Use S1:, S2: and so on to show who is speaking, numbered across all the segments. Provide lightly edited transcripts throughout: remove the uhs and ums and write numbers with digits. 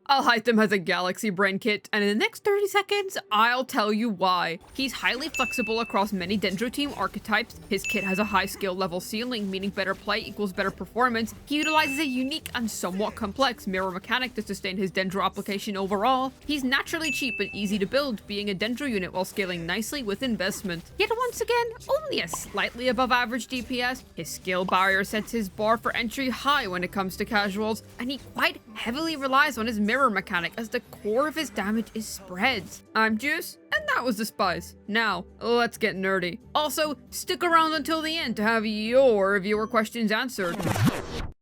S1: Alhaitham has a galaxy brain kit, and in the next 30 seconds, I'll tell you why. He's highly flexible across many dendro team archetypes. His kit has a high skill level ceiling, meaning better play equals better performance. He utilizes a unique and somewhat complex mirror mechanic to sustain his dendro application overall. He's naturally cheap and easy to build, being a dendro unit while scaling nicely with investment. Yet once again, only a slightly above average DPS. His skill barrier sets his bar for entry high when it comes to casuals, and he quite heavily relies on his mirror mechanic as the core of his damage is spreads. I'm Juice, and that was the spice. Now, let's get nerdy. Also, stick around until the end to have your viewer questions answered.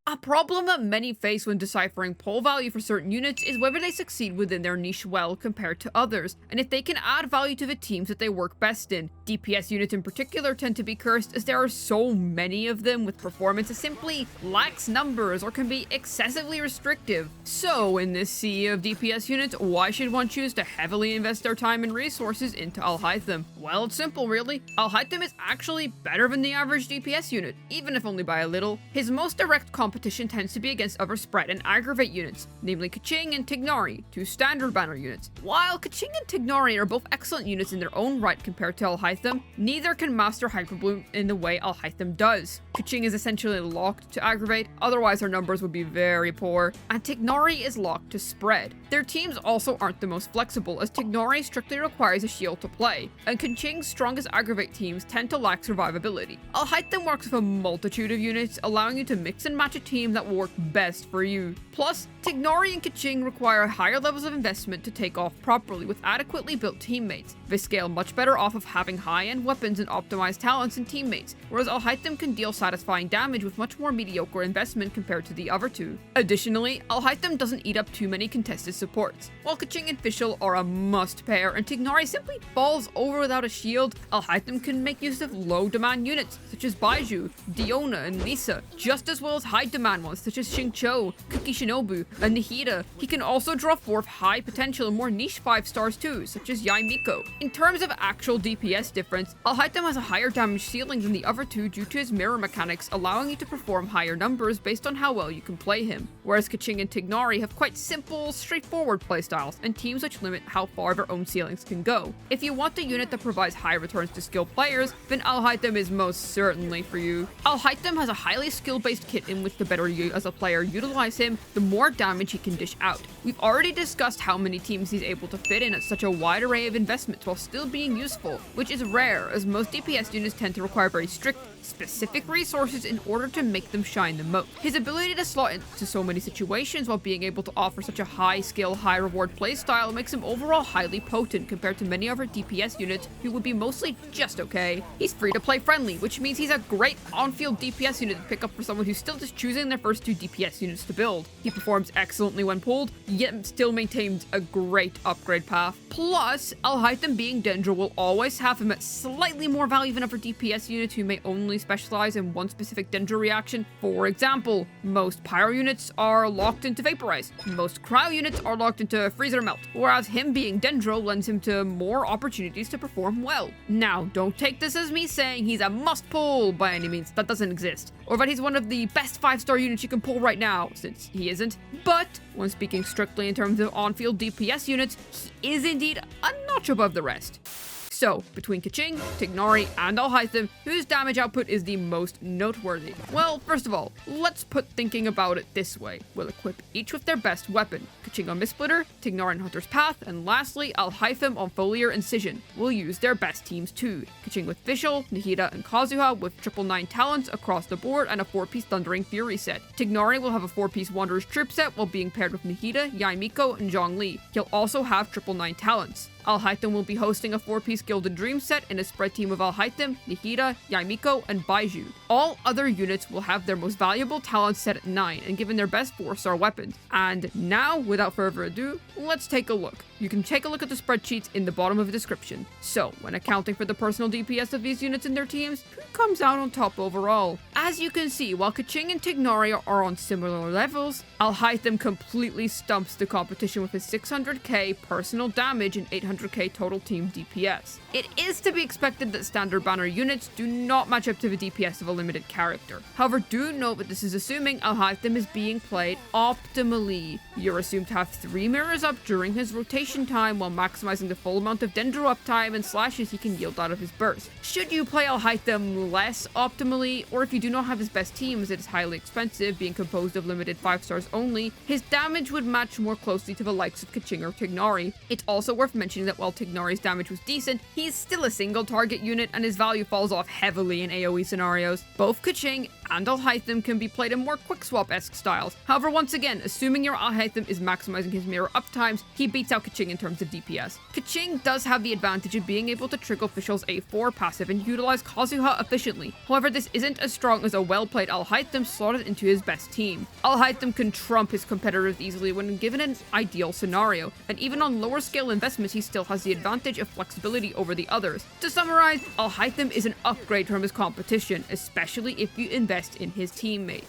S1: A problem that many face when deciphering pull value for certain units is whether they succeed within their niche well compared to others, and if they can add value to the teams that they work best in. DPS units in particular tend to be cursed as there are so many of them, with performance that simply lacks numbers or can be excessively restrictive. So in this sea of DPS units, why should one choose to heavily invest their time and resources into Alhaitham? Well, it's simple really. Alhaitham is actually better than the average DPS unit, even if only by a little. His most direct competition tends to be against other spread and aggravate units, namely Keqing and Tignari, two standard banner units. While Keqing and Tignari are both excellent units in their own right compared to Alhaitham, neither can master Hyperbloom in the way Alhaitham does. Keqing is essentially locked to aggravate, otherwise her numbers would be very poor, and Tignari is locked to spread. Their teams also aren't the most flexible, as Tignari strictly requires a shield to play, and Keqing's strongest aggravate teams tend to lack survivability. Alhaitham works with a multitude of units, allowing you to mix and match a team that will work best for you. Plus, Tignari and Keqing require higher levels of investment to take off properly with adequately built teammates. They scale much better off of having high-end weapons and optimized talents and teammates, whereas Alhaitham can deal satisfying damage with much more mediocre investment compared to the other two. Additionally, Alhaitham doesn't eat up too many contested supports. While Keqing and Fischl are a must pair and Tignari simply falls over without a shield, Alhaitham can make use of low-demand units such as Baiju, Diona, and Lisa, just as well as high-demand ones such as Xingqiu, Kuki Shinobu, and Nihida. He can also draw forth high potential and more niche 5 stars too, such as Yaimiko. In terms of actual DPS difference, Alhaitham has a higher damage ceiling than the other two due to his mirror mechanics, allowing you to perform higher numbers based on how well you can play him, whereas Keqing and Tignari have quite simple, straightforward playstyles, and teams which limit how far their own ceilings can go. If you want a unit that provides high returns to skilled players, then Alhaitham is most certainly for you. Alhaitham has a highly skill-based kit in which the better you as a player utilize him, the more damage he can dish out. We've already discussed how many teams he's able to fit in at such a wide array of investments while still being useful, which is rare as most DPS units tend to require very strict, specific resources in order to make them shine the most. His ability to slot into so many situations while being able to offer such a high skill, high reward playstyle makes him overall highly potent compared to many other DPS units who would be mostly just okay. He's free to play friendly, which means he's a great on-field DPS unit to pick up for someone who's still just choosing their first 2 DPS units to build. He performs excellently when pulled, yet still maintains a great upgrade path. Plus, Alhaitham being dendro will always have him at slightly more value than other DPS units who may only specialize in one specific dendro reaction. For example, most pyro units are locked into vaporize, most cryo units are locked into freezer melt, whereas him being dendro lends him to more opportunities to perform well. Now, don't take this as me saying he's a must pull by any means, that doesn't exist, or that he's one of the best 5-star units you can pull right now, since he isn't, but when speaking strictly in terms of on-field DPS units, he is indeed a notch above the rest. So, between Keqing, Tignari, and Alhaitham, whose damage output is the most noteworthy? Well, first of all, let's put thinking about it this way. We'll equip each with their best weapon. Keqing on Mistsplitter, Tignari on Hunter's Path, and lastly, Alhaitham on Foliar Incision. We'll use their best teams too. Keqing with Fischl, Nihida, and Kazuha with 999 talents across the board and a 4-piece Thundering Fury set. Tignari will have a 4-piece Wanderer's Troop set while being paired with Nihida, Yaimiko, and Zhongli. He'll also have 999 talents. Alhaitham will be hosting a 4-piece Gilded Dream set in a spread team of Alhaitham, Nihida, Yaimiko, and Baiju. All other units will have their most valuable talents set at 9 and given their best 4-star weapons. And now, without further ado, let's take a look. You can take a look at the spreadsheets in the bottom of the description. So, when accounting for the personal DPS of these units and their teams, who comes out on top overall? As you can see, while Keqing and Tignari are on similar levels, Alhaitham completely stumps the competition with his 600k personal damage and 800 200k total team DPS. It is to be expected that standard banner units do not match up to the DPS of a limited character. However, do note that this is assuming Alhaitham is being played optimally. You're assumed to have 3 mirrors up during his rotation time while maximizing the full amount of dendro uptime and slashes he can yield out of his burst. Should you play Alhaitham less optimally, or if you do not have his best team as it is highly expensive, being composed of limited 5 stars only, his damage would match more closely to the likes of Kaching or Tignari. It's also worth mentioning that while Tignari's damage was decent, he's still a single target unit and his value falls off heavily in AoE scenarios. Both Kaching and Alhaitham can be played in more quick swap-esque styles. However, once again, assuming your Alhaitham is maximizing his mirror uptimes, he beats out Kaching in terms of DPS. Kaching does have the advantage of being able to trigger Fischl's A4 passive and utilize Kazuha efficiently. However, this isn't as strong as a well-played Alhaitham slotted into his best team. Alhaitham can trump his competitors easily when given an ideal scenario, and even on lower scale investments he still has the advantage of flexibility over the others. To summarize, Alhaitham is an upgrade from his competition, especially if you invest in his teammate.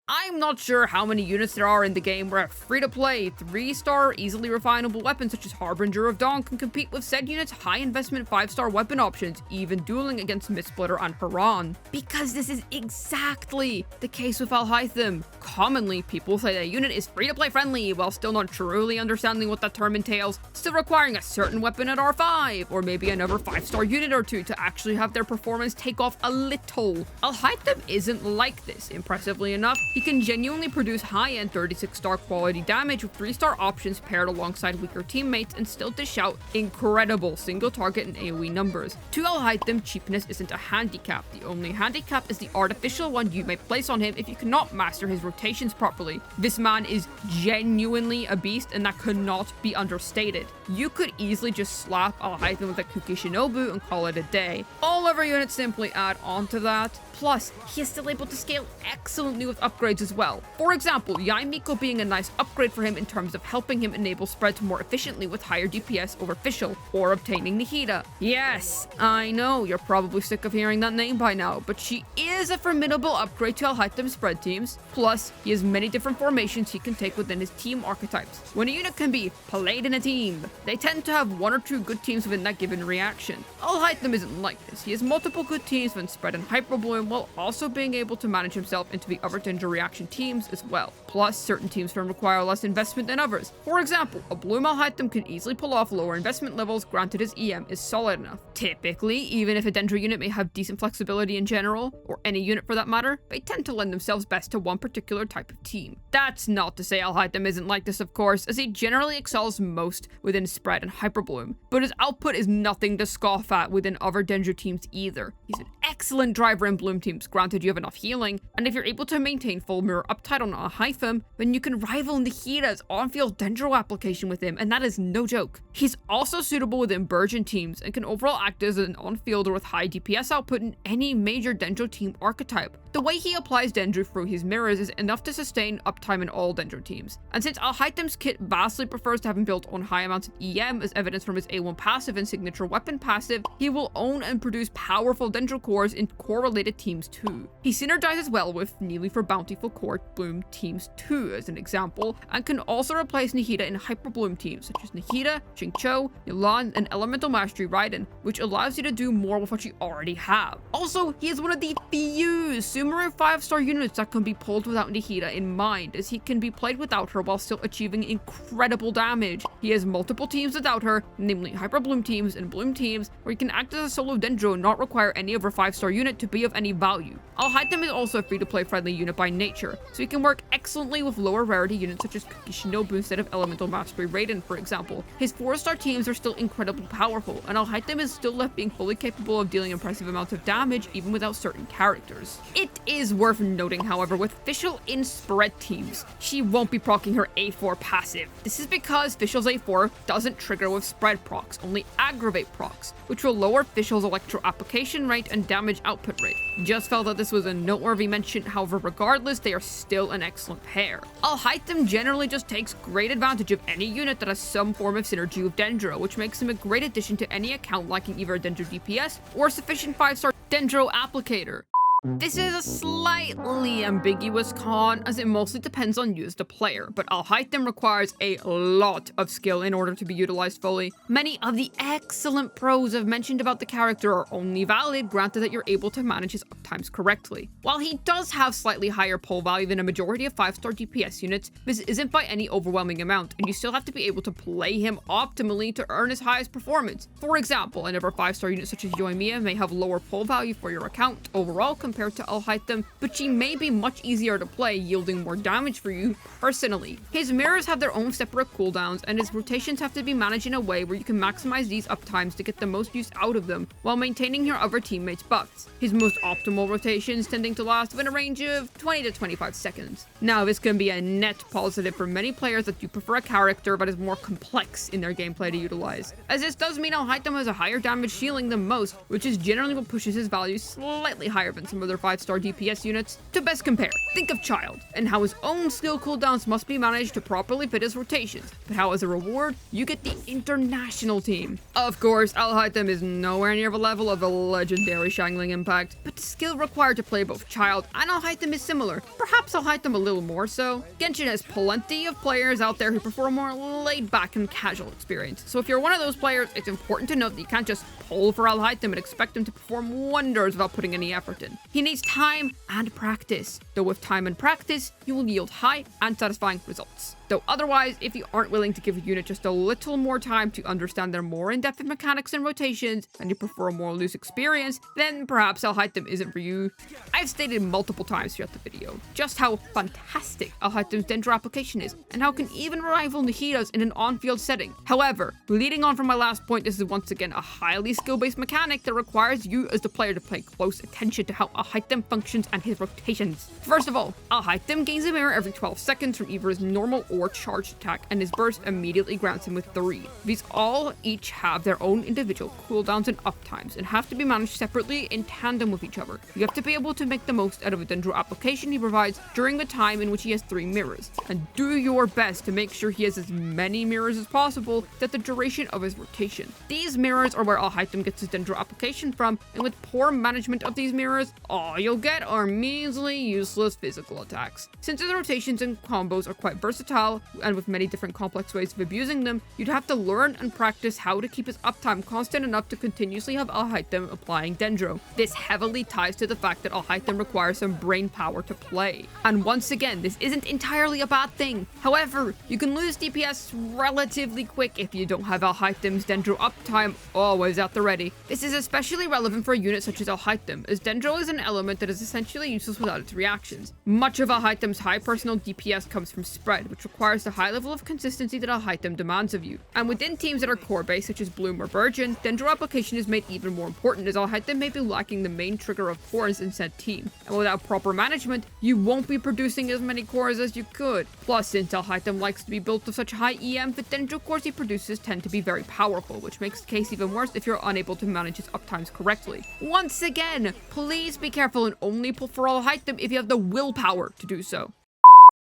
S1: I'm not sure how many units there are in the game where a free-to-play, 3-star, easily refinable weapon such as Harbinger of Dawn can compete with said units' high-investment 5-star weapon options, even dueling against Mistsplitter and Haran. Because this is exactly the case with Alhaitham. Commonly, people say a unit is free-to-play friendly while still not truly understanding what that term entails, still requiring a certain weapon at R5, or maybe another 5-star unit or two to actually have their performance take off a little. Alhaitham isn't like this. Impressively enough, he can genuinely produce high-end 36-star quality damage with 3-star options paired alongside weaker teammates and still dish out incredible single-target and AoE numbers. To Alhaitham, cheapness isn't a handicap. The only handicap is the artificial one you may place on him if you cannot master his rotations properly. This man is genuinely a beast, and that cannot be understated. You could easily just slap Alhaitham with a Kuki Shinobu and call it a day. All other units simply add on to that. Plus, he is still able to scale excellently with upgrades as well. For example, Yai Miko being a nice upgrade for him in terms of helping him enable spreads more efficiently with higher DPS over Fischl, or obtaining Nihida. Yes, I know, you're probably sick of hearing that name by now, but she is a formidable upgrade to Alhaitham's spread teams. Plus, he has many different formations he can take within his team archetypes. When a unit can be played in a team, they tend to have 1 or 2 good teams within that given reaction. Alhaitham isn't like this. He has multiple good teams when spread and Hyperbloom, while also being able to manage himself into the other dendro reaction teams as well. Plus, certain teams can require less investment than others. For example, a Bloom Alhaitham can easily pull off lower investment levels granted his EM is solid enough. Typically, even if a dendro unit may have decent flexibility in general, or any unit for that matter, they tend to lend themselves best to one particular type of team. That's not to say Alhaitham isn't like this, of course, as he generally excels most within spread and Hyperbloom, but his output is nothing to scoff at within other dendro teams either. He's an excellent driver in Bloom teams, granted you have enough healing, and if you're able to maintain full mirror uptime on Alhaitham, then you can rival Nihida's on-field dendro application with him, and that is no joke. He's also suitable within Burgeon teams and can overall act as an on-fielder with high DPS output in any major dendro team archetype. The way he applies dendro through his mirrors is enough to sustain uptime in all dendro teams, and since Alhaitham's kit vastly prefers to have him built on high amounts of EM as evidenced from his A1 passive and signature weapon passive, he will own and produce powerful dendro cores in core-related teams too. He synergizes well with Neely for Bountiful Core Bloom teams too, as an example, and can also replace Nihida in Hyper Bloom teams such as Nihida, Xingqiu, Yulan, and Elemental Mastery Raiden, which allows you to do more with what you already have. Also, he is one of the few Sumeru 5-star units that can be pulled without Nihida in mind, as he can be played without her while still achieving incredible damage. He has multiple teams without her, namely Hyper Bloom teams and Bloom teams, where he can act as a solo dendro and not require any other 5-star unit to be of any value. Alhaitham is also a free-to-play friendly unit by nature, so he can work excellently with lower rarity units such as Kuki Shinobu instead of Elemental Mastery Raiden, for example. His 4-star teams are still incredibly powerful, and Alhaitham is still left being fully capable of dealing impressive amounts of damage even without certain characters. It is worth noting, however, with Fischl in spread teams, she won't be proccing her A4 passive. This is because Fischl's A4 doesn't trigger with spread procs, only aggravate procs, which will lower Fischl's electro application rate and damage output rate. Just felt that this was a noteworthy mention, however, regardless, they are still an excellent pair. Alhaitham generally just takes great advantage of any unit that has some form of synergy with dendro, which makes him a great addition to any account lacking either a dendro DPS or sufficient 5-star dendro applicator. This is a slightly ambiguous con, as it mostly depends on you as the player, but Alhaitham requires a lot of skill in order to be utilized fully. Many of the excellent pros I've mentioned about the character are only valid granted that you're able to manage his uptimes correctly. While he does have slightly higher pull value than a majority of 5-star DPS units, this isn't by any overwhelming amount, and you still have to be able to play him optimally to earn his highest performance. For example, another 5-star unit such as Yoimiya may have lower pull value for your account overall compared to Alhaitham, but she may be much easier to play, yielding more damage for you personally. His mirrors have their own separate cooldowns, and his rotations have to be managed in a way where you can maximize these uptimes to get the most use out of them, while maintaining your other teammates' buffs. His most optimal rotations tending to last within a range of 20 to 25 seconds. Now, this can be a net positive for many players that do prefer a character that is more complex in their gameplay to utilize, as this does mean Alhaitham has a higher damage ceiling than most, which is generally what pushes his value slightly higher than some other 5-star DPS units. To best compare, think of Child, and how his own skill cooldowns must be managed to properly fit his rotations, but how as a reward, you get the international team. Of course, Alhaitham is nowhere near the level of the legendary Genshin Impact, but the skill required to play both Child and Alhaitham is similar, perhaps Alhaitham a little more so. Genshin has plenty of players out there who prefer a more laid-back and casual experience, so if you're one of those players, it's important to note that you can't just pull for Alhaitham and expect him to perform wonders without putting any effort in. He needs time and practice, though with time and practice, you will yield high and satisfying results. Though otherwise, if you aren't willing to give a unit just a little more time to understand their more in-depth mechanics and rotations, and you prefer a more loose experience, then perhaps Alhaitham isn't for you. I've stated multiple times throughout the video just how fantastic Alhaitham's dendro application is, and how it can even rival Nihida's in an on-field setting. However, leading on from my last point, this is once again a highly skill-based mechanic that requires you as the player to pay close attention to how Alhaitham functions and his rotations. First of all, Alhaitham gains a mirror every 12 seconds from either his normal or charged attack, and his burst immediately grants him with 3. These all each have their own individual cooldowns and uptimes, and have to be managed separately in tandem with each other. You have to be able to make the most out of a dendro application he provides during the time in which he has 3 mirrors, and do your best to make sure he has as many mirrors as possible that the duration of his rotation. These mirrors are where Alhaitham gets his dendro application from, and with poor management of these mirrors, all you'll get are measly, useless physical attacks. Since his rotations and combos are quite versatile, and with many different complex ways of abusing them, you'd have to learn and practice how to keep his uptime constant enough to continuously have Alhaitham applying dendro. This heavily ties to the fact that Alhaitham requires some brain power to play. And once again, this isn't entirely a bad thing. However, you can lose DPS relatively quick if you don't have Alhaitham's dendro uptime always at the ready. This is especially relevant for a unit such as Alhaitham, as dendro is an element that is essentially useless without its reactions. Much of Alhaitham's high personal DPS comes from spread, which requires the high level of consistency that Alhaitham demands of you. And within teams that are core-based, such as Bloom or Virgin, dendro application is made even more important, as Alhaitham may be lacking the main trigger of cores in said team. And without proper management, you won't be producing as many cores as you could. Plus, since Alhaitham likes to be built with such high EM, the dendro cores he produces tend to be very powerful, which makes the case even worse if you're unable to manage his uptimes correctly. Once again, please be careful and only pull for Alhaitham if you have the willpower to do so.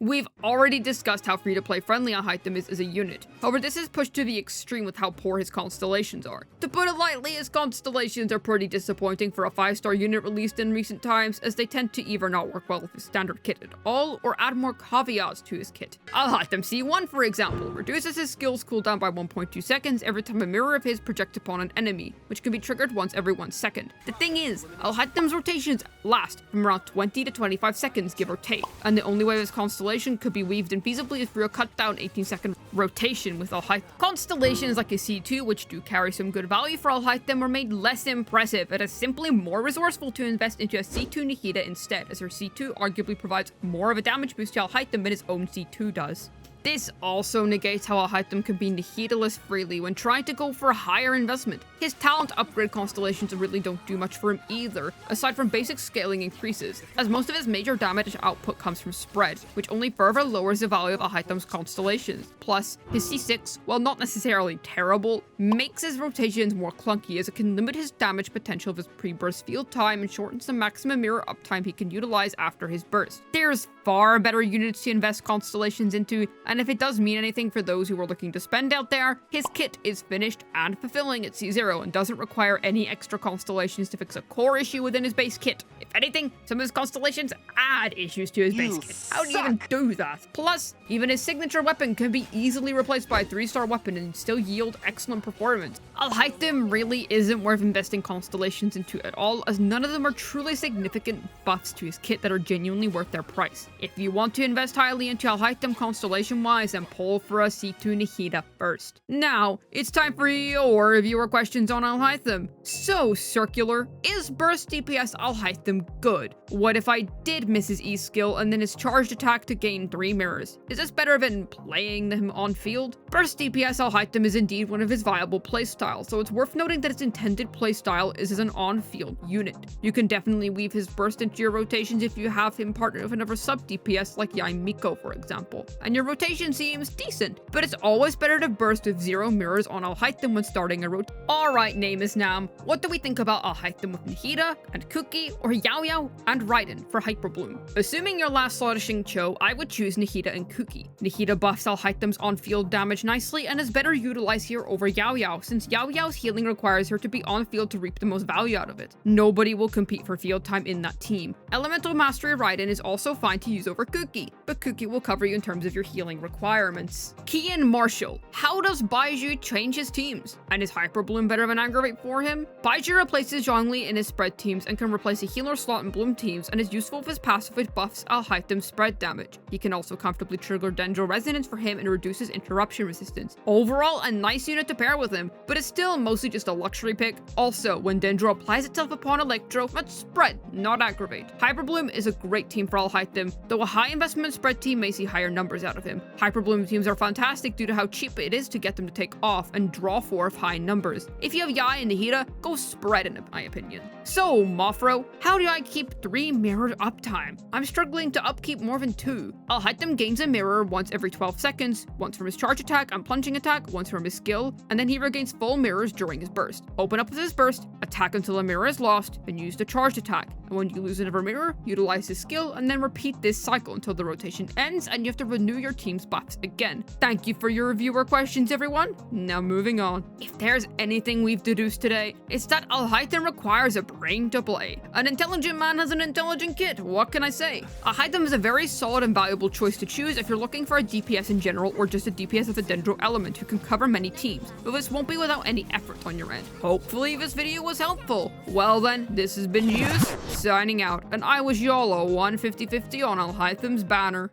S1: We've already discussed how free-to-play friendly Alhaitham is as a unit. However, this is pushed to the extreme with how poor his constellations are. To put it lightly, his constellations are pretty disappointing for a 5-star unit released in recent times, as they tend to either not work well with his standard kit at all, or add more caveats to his kit. Alhaitham C1, for example, reduces his skills cooldown by 1.2 seconds every time a mirror of his projects upon an enemy, which can be triggered once every 1 second. The thing is, Alhaitham's rotations last from around 20 to 25 seconds, give or take, and the only way his constellation could be weaved in feasibly is through a cut down 18-second rotation with Alhaitham. Constellations like his C2, which do carry some good value for Alhaitham, were made less impressive. It is simply more resourceful to invest into a C2 Nihida instead, as her C2 arguably provides more of a damage boost to Alhaitham than his own C2 does. This also negates how Alhaitham can be Nihida-less freely when trying to go for a higher investment. His talent upgrade constellations really don't do much for him either, aside from basic scaling increases, as most of his major damage output comes from spread, which only further lowers the value of Alhaitham's constellations. Plus, his C6, while not necessarily terrible, makes his rotations more clunky, as it can limit his damage potential of his pre-burst field time and shortens the maximum mirror uptime he can utilize after his burst. There's far better units to invest constellations into, and And if it does mean anything for those who are looking to spend out there, his kit is finished and fulfilling at C0 and doesn't require any extra constellations to fix a core issue within his base kit. If anything, some of his constellations add issues to his base kit. How do you even do that? Plus, even his signature weapon can be easily replaced by a 3-star weapon and still yield excellent performance. Alhaitham really isn't worth investing constellations into at all, as none of them are truly significant buffs to his kit that are genuinely worth their price. If you want to invest highly into Alhaitham constellation-wise, then pull for a C2 Nahida first. Now, it's time for your viewer questions on Alhaitham. So, Circular, is burst DPS Alhaitham good? What if I did miss his E skill and then his charged attack to gain 3 mirrors? Is this better than playing him on field? Burst DPS Alhaitham is indeed one of his viable playstyles, so it's worth noting that its intended playstyle is as an on-field unit. You can definitely weave his burst into your rotations if you have him partnered with another sub DPS like Yai Miko, for example, and your rotation seems decent, but it's always better to burst with 0 mirrors on Alhaitham when starting a rotation. Alright, name is Nam, what do we think about Alhaitham with Nahida and Kuki, or Yao Yao and Raiden for Hyperbloom? Assuming your last slot is Xingqiu, I would choose Nahida and Kuki. Nahida buffs Alhaitham's on-field damage nicely and is better utilized here over Yao Yao, since Yao Yao's healing requires her to be on-field to reap the most value out of it. Nobody will compete for field time in that team. Elemental Mastery Raiden is also fine to use over Kuki, but Kuki will cover you in terms of your healing requirements. Kian Marshall. How does Baiju change his teams? And is Hyperbloom better than Aggravate for him? Baiju replaces Zhongli in his spread teams and can replace a healer slot in Bloom teams, and is useful with his passive which buffs Alhaitham's spread damage. He can also comfortably trigger Dendro Resonance for him and reduces interruption resistance. Overall, a nice unit to pair with him, but it's still mostly just a luxury pick. Also, when Dendro applies itself upon Electro, that's spread, not aggravate. Hyperbloom is a great team for Alhaitham, though a high investment spread team may see higher numbers out of him. Hyperbloom teams are fantastic due to how cheap it is to get them to take off and draw 4 of high numbers. If you have Yai and Nahida, go spread in my opinion. So, Mofro, how do I keep 3 mirrored uptime? I'm struggling to upkeep more than 2. Alhaitham gains a mirror once every 12 seconds, once from his charge attack and plunging attack, once from his skill, and then he regains full mirrors during his burst. Open up with his burst, attack until a mirror is lost, and use the charged attack. And when you lose another mirror, utilize his skill, and then repeat this cycle until the rotation ends and you have to renew your team's buffs again. Thank you for your reviewer questions, everyone. Now moving on. If there's anything we've deduced today, it's that Alhaitham requires a brain to play. An intelligent man has an intelligent kid, what can I say? Alhaitham is a very solid and valuable choice to choose if you're looking for a DPS in general or just a DPS with a Dendro element who can cover many teams, but this won't be without any effort on your end. Hopefully this video was helpful. Well then, this has been Juice, signing out, and I wish y'all a 150-50 on Alhaitham's banner.